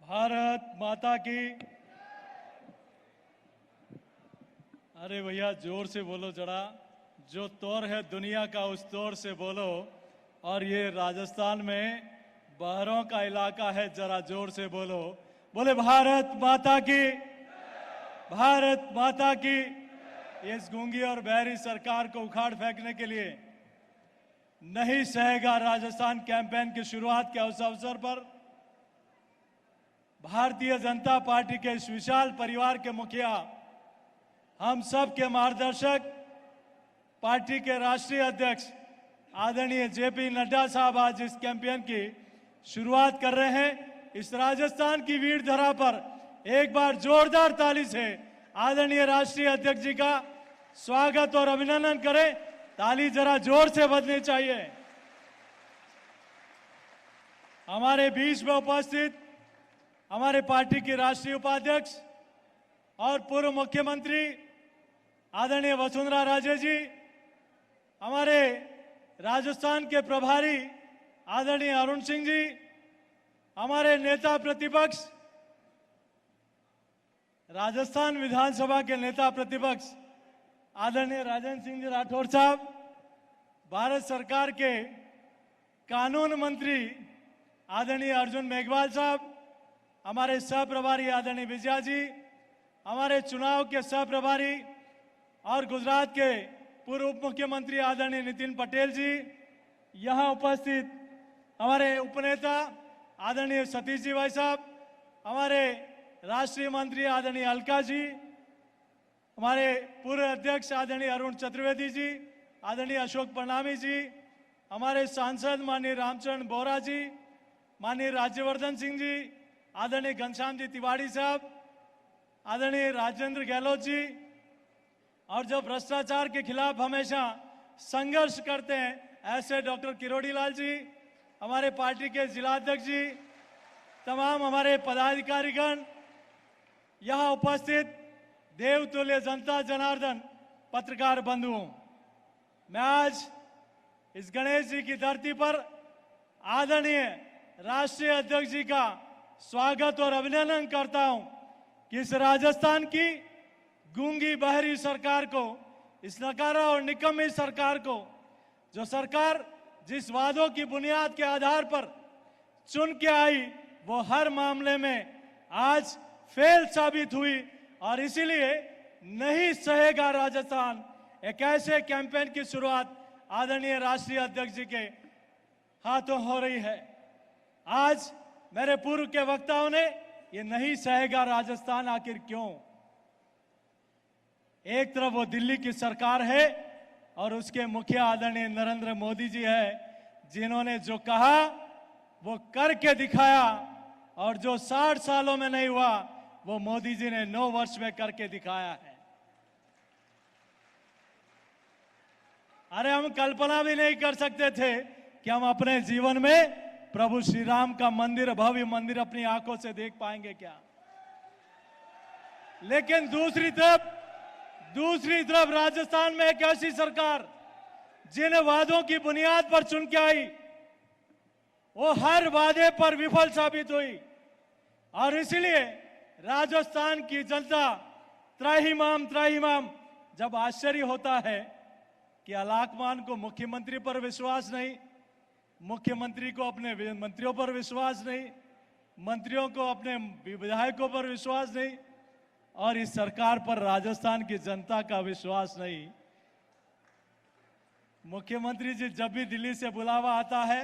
भारत माता की। अरे भैया जोर से बोलो जरा, जो तौर है दुनिया का उस तौर से बोलो। और ये राजस्थान में बहरों का इलाका है, जरा जोर से बोलो। बोले भारत माता की, भारत माता की। इस गूंगी और बहरी सरकार को उखाड़ फेंकने के लिए नहीं सहेगा राजस्थान कैंपेन की शुरुआत के उस अवसर पर भारतीय जनता पार्टी के इस विशाल परिवार के मुखिया, हम सब के मार्गदर्शक, पार्टी के राष्ट्रीय अध्यक्ष आदरणीय जेपी नड्डा साहब आज इस कैंपेन की शुरुआत कर रहे हैं। इस राजस्थान की वीर धरा पर एक बार जोरदार ताली से आदरणीय राष्ट्रीय अध्यक्ष जी का स्वागत और अभिनंदन करें। ताली जरा जोर से बजनी चाहिए। हमारे बीच में उपस्थित हमारे पार्टी की राष्ट्रीय उपाध्यक्ष और पूर्व मुख्यमंत्री आदरणीय वसुंधरा राजे जी, हमारे राजस्थान के प्रभारी आदरणीय अरुण सिंह जी, हमारे नेता प्रतिपक्ष राजस्थान विधानसभा के नेता प्रतिपक्ष आदरणीय राजेंद्र सिंह जी राठौर साहब, भारत सरकार के कानून मंत्री आदरणीय अर्जुन मेघवाल साहब, हमारे सह प्रभारी आदरणीय विजया जी, हमारे चुनाव के सह प्रभारी और गुजरात के पूर्व उप मुख्यमंत्री आदरणीय नितिन पटेल जी, यहाँ उपस्थित हमारे उपनेता आदरणीय सतीश जी भाई साहब, हमारे राष्ट्रीय मंत्री आदरणीय अलका जी, हमारे पूर्व अध्यक्ष आदरणीय अरुण चतुर्वेदी जी, आदरणीय अशोक परनामी जी, हमारे सांसद माननीय रामचरण बोरा जी, माननीय राज्यवर्धन सिंह जी, आदरणीय घनश्याम जी तिवारी साहब, आदरणीय राजेंद्र गहलोत जी, और जो भ्रष्टाचार के खिलाफ हमेशा संघर्ष करते हैं ऐसे डॉक्टर किरोड़ी लाल जी, हमारे पार्टी के जिलाध्यक्ष जी, तमाम हमारे पदाधिकारीगण, यहाँ उपस्थित देवतुल्य जनता जनार्दन, पत्रकार बंधुओं, मैं आज इस गणेश जी की धरती पर आदरणीय राष्ट्रीय अध्यक्ष जी का स्वागत और अभिनंदन करता हूं कि इस राजस्थान की गूंगी बहरी सरकार को, इस नकारा और निकम्मी सरकार को, जो सरकार जिस वादों की बुनियाद के आधार पर चुन के आई वो हर मामले में आज फेल साबित हुई, और इसीलिए नहीं सहेगा राजस्थान। एक ऐसे कैंपेन की शुरुआत आदरणीय राष्ट्रीय अध्यक्ष जी के हाथों हो रही है। आज मेरे पूर्व के वक्ताओं ने ये नहीं सहेगा राजस्थान आखिर क्यों, एक तरफ वो दिल्ली की सरकार है और उसके मुखिया आदरणीय नरेंद्र मोदी जी है, जिन्होंने जो कहा वो करके दिखाया, और जो 60 सालों में नहीं हुआ वो मोदी जी ने 9 वर्ष में करके दिखाया है। अरे हम कल्पना भी नहीं कर सकते थे कि हम अपने जीवन में प्रभु श्री राम का मंदिर, भव्य मंदिर अपनी आंखों से देख पाएंगे क्या। लेकिन दूसरी तरफ राजस्थान में एक ऐसी सरकार जिन वादों की बुनियाद पर चुन के आई वो हर वादे पर विफल साबित हुई, और इसलिए राजस्थान की जनता त्राहिमाम। जब आश्चर्य होता है कि अलाकमान को मुख्यमंत्री पर विश्वास नहीं, मुख्यमंत्री को अपने मंत्रियों पर विश्वास नहीं, मंत्रियों को अपने विधायकों पर विश्वास नहीं, और इस सरकार पर राजस्थान की जनता का विश्वास नहीं। मुख्यमंत्री जी जब भी दिल्ली से बुलावा आता है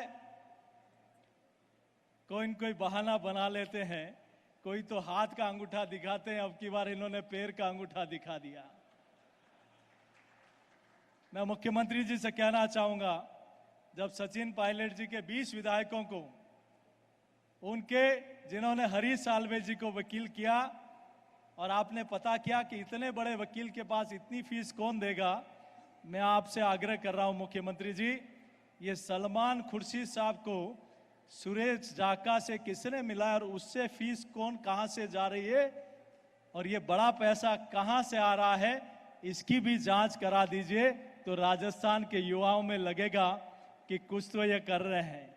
कोई न कोई बहाना बना लेते हैं, कोई तो हाथ का अंगूठा दिखाते हैं, अब की बार इन्होंने पैर का अंगूठा दिखा दिया। मैं मुख्यमंत्री जी से कहना चाहूंगा, जब सचिन पायलट जी के 20 विधायकों को, उनके जिन्होंने हरीश साल्वे जी को वकील किया, और आपने पता किया कि इतने बड़े वकील के पास इतनी फीस कौन देगा, मैं आपसे आग्रह कर रहा हूं मुख्यमंत्री जी, ये सलमान खुर्शीद साहब को सुरेश जाका से किसने मिलाया और उससे फीस कौन कहां से जा रही है, और ये बड़ा पैसा कहां से आ रहा है, इसकी भी जांच करा दीजिए। तो राजस्थान के युवाओं में लगेगा कि कुछ तो ये कर रहे हैं।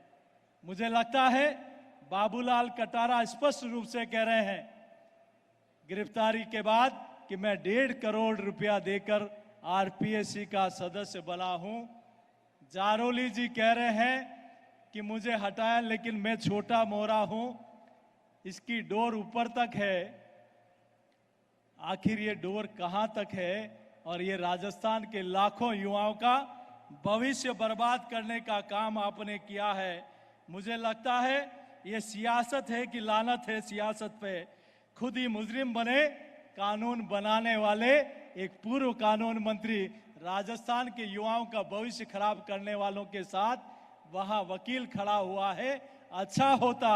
मुझे लगता है बाबूलाल कटारा स्पष्ट रूप से कह रहे हैं गिरफ्तारी के बाद कि मैं 1.5 करोड़ रुपया देकर आरपीएससी का सदस्य बना हूं। जारोली जी कह रहे हैं कि मुझे हटाया लेकिन मैं छोटा मोहरा हूं। इसकी डोर ऊपर तक है, आखिर ये डोर कहां तक है? और ये राजस्थान के लाखों युवाओं का भविष्य बर्बाद करने का काम आपने किया है। मुझे लगता है ये सियासत है कि लानत है सियासत पे। खुद ही मुजरिम बने, कानून बनाने वाले एक पूर्व कानून मंत्री राजस्थान के युवाओं का भविष्य खराब करने वालों के साथ वहां वकील खड़ा हुआ है। अच्छा होता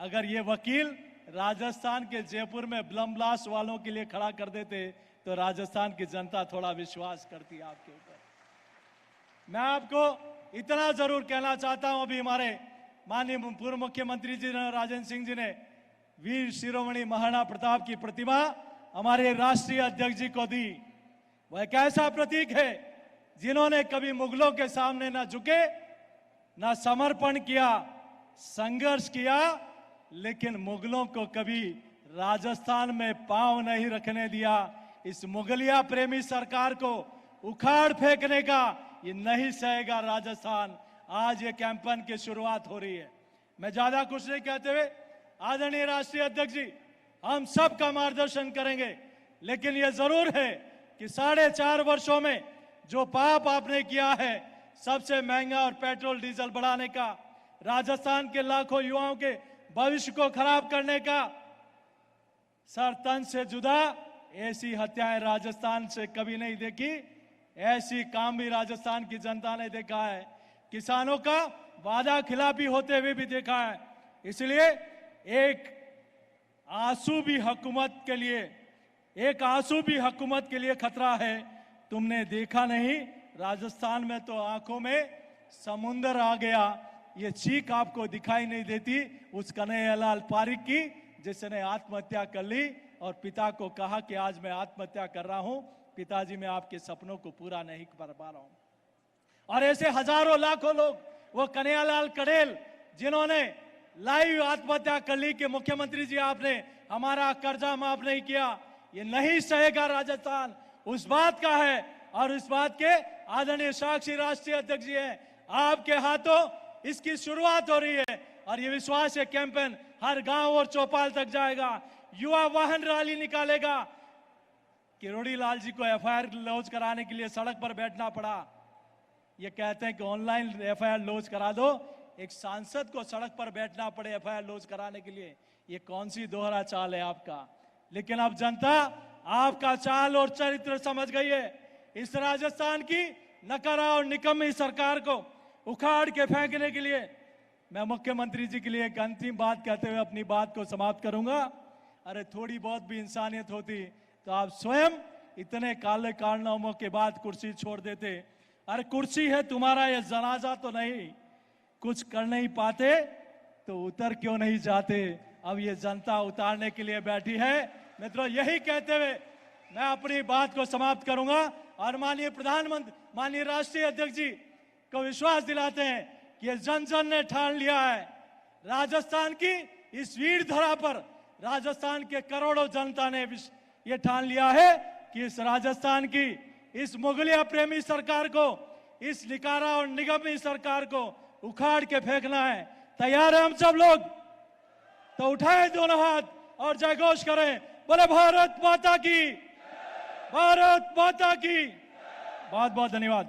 अगर ये वकील राजस्थान के जयपुर में बम ब्लास्ट वालों के लिए खड़ा कर देते तो राजस्थान की जनता थोड़ा विश्वास करती आपके ऊपर। मैं आपको इतना जरूर कहना चाहता हूं, अभी हमारे माननीय पूर्व मुख्यमंत्री जी ने, राजेंद्र सिंह जी ने वीर शिरोमणि महाराणा प्रताप की प्रतिमा हमारे राष्ट्रीय अध्यक्ष जी को दी। वह एक ऐसा प्रतीक है जिन्होंने कभी मुगलों के सामने ना झुके, ना समर्पण किया, संघर्ष किया, लेकिन मुगलों को कभी राजस्थान में पांव नहीं रखने दिया। इस मुगलिया प्रेमी सरकार को उखाड़ फेंकने का ये नहीं सहेगा राजस्थान। आज ये कैंपेन की शुरुआत हो रही है। मैं ज्यादा कुछ नहीं कहते हुए आदरणीय राष्ट्रीय अध्यक्ष जी, हम सब का मार्गदर्शन करेंगे, लेकिन यह जरूर है कि 4.5 वर्षों में जो पाप आपने किया है, सबसे महंगा और पेट्रोल डीजल बढ़ाने का, राजस्थान के लाखों युवाओं के भविष्य को खराब करने का, सर तन से जुदा ऐसी हत्याएं राजस्थान से कभी नहीं देखी। ऐसी काम भी राजस्थान की जनता ने देखा है। किसानों का वादा खिलाफी होते हुए भी देखा है। इसलिए एक आंसू भी हुकूमत के लिए खतरा है। तुमने देखा नहीं, राजस्थान में तो आंखों में समुंदर आ गया। ये चीख आपको दिखाई नहीं देती उस कन्हैयालाल पारीक की, जिसने आत्महत्या कर ली और पिता को कहा कि आज मैं आत्महत्या कर रहा हूं, पिताजी मैं आपके सपनों को पूरा नहीं कर पा रहा हूं। और ऐसे हजारों लाखों लोग, वो कन्हैयालाल कड़ेल जिन्होंने लाइव आत्महत्या कर ली कि मुख्यमंत्री जी आपने हमारा कर्जा माफ नहीं किया, ये नहीं सहेगा राजस्थान। उस बात का है और इस बात के आदरणीय साक्षी राष्ट्रीय अध्यक्ष जी हैं, आपके हाथों इसकी शुरुआत हो रही है और ये विश्वास है कैंपेन हर गांव और चौपाल तक जाएगा। युवा वाहन रैली निकालेगा। किरोड़ी लाल जी को एफआईआर लॉन्च कराने के लिए सड़क पर बैठना पड़ा। ये कहते हैं कि ऑनलाइन एफआईआर लॉन्च करा दो, एक सांसद को सड़क पर बैठना पड़े एफआईआर लॉन्च कराने के लिए। ये कौन सी दोहरा चाल है आपका? लेकिन अब जनता आपका चाल और चरित्र समझ गई है। इस राजस्थान की नकारा और निकम्मी सरकार को उखाड़ के फेंकने के लिए मैं मुख्यमंत्री जी के लिए एक अंतिम बात कहते हुए अपनी बात को समाप्त करूंगा। अरे थोड़ी बहुत भी इंसानियत होती तो आप स्वयं इतने काले कारनामों के बाद कुर्सी छोड़ देते। अरे कुर्सी है तुम्हारा, ये जनाजा तो नहीं। कुछ कर नहीं पाते तो उतर क्यों नहीं जाते? अब ये जनता उतारने के लिए बैठी है। मित्रों, यही कहते हुए मैं अपनी बात को समाप्त करूंगा और माननीय प्रधानमंत्री, माननीय राष्ट्रीय अध्यक्ष जी को विश्वास दिलाते हैं कि ये जन जन ने ठान लिया है। राजस्थान की इस वीर धरा पर राजस्थान के करोड़ों जनता ने ये ठान लिया है कि इस राजस्थान की इस मुगलिया प्रेमी सरकार को, इस निकारा और निगमी सरकार को उखाड़ के फेंकना है। तैयार है हम सब लोग? तो उठाएं दोनों हाथ और जयघोष करें, बोले भारत माता की, भारत माता की। बहुत बहुत धन्यवाद।